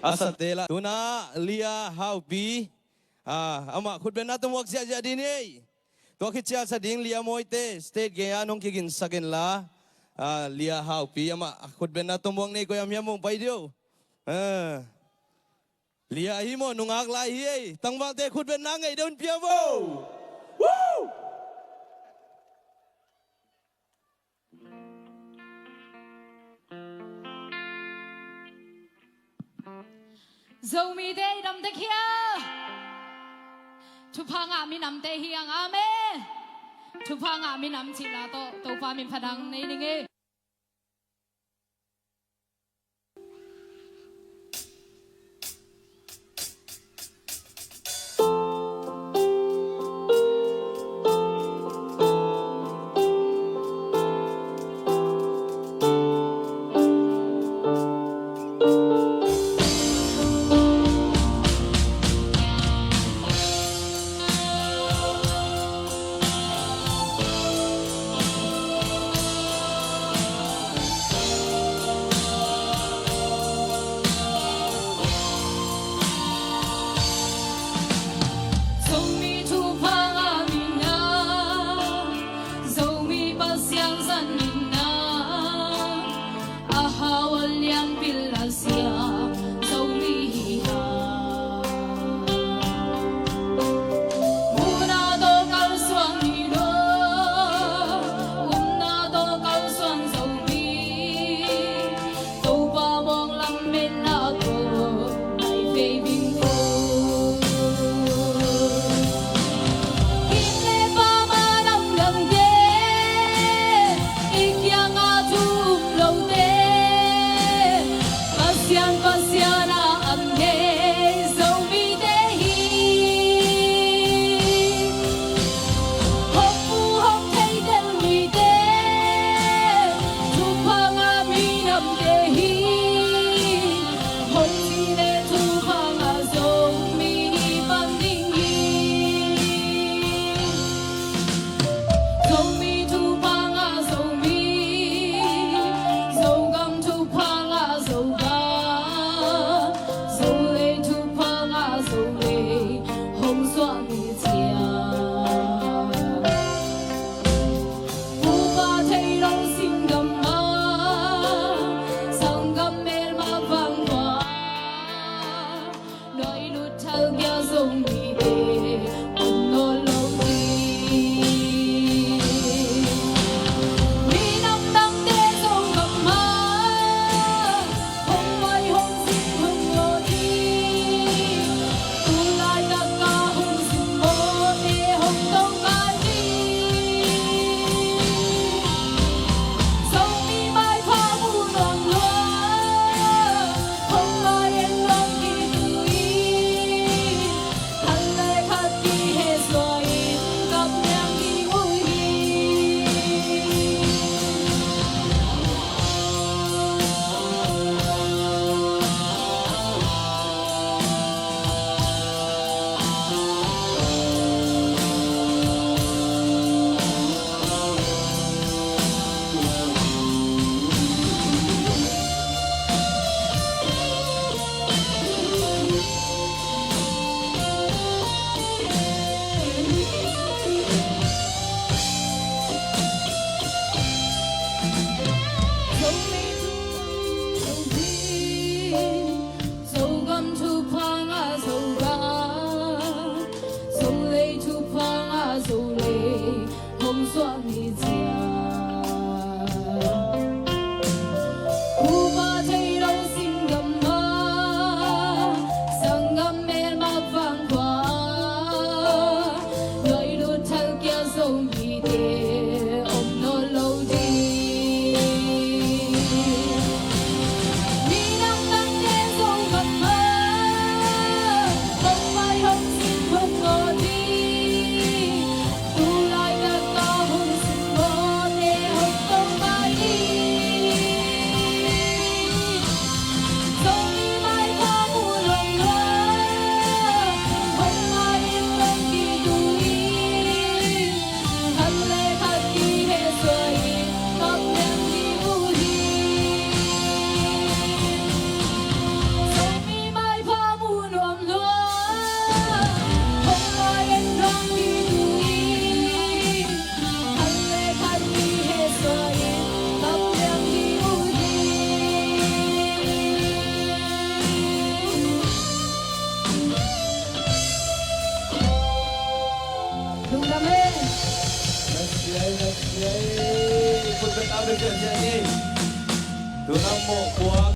asatela tuna lia haupi ama khutben na tumwag siya jadi ni to kitya sa ding lia moite state gaya nong kigin sakin la lia haupi ama khutben na tumwag ni ko yam mong paidio lia himo nung aklai hi tangwang te khutben na ngai don piamo woo dầu mi đây nằm đây kia chụp hàng à mi nằm đây hiang à mẹ chụp hàng à mi nằm chỉ là to pha mi phadang này đi nghe เมน Nasiay. Kung ka tabi ka siya ni. Tunang mo, kuwag.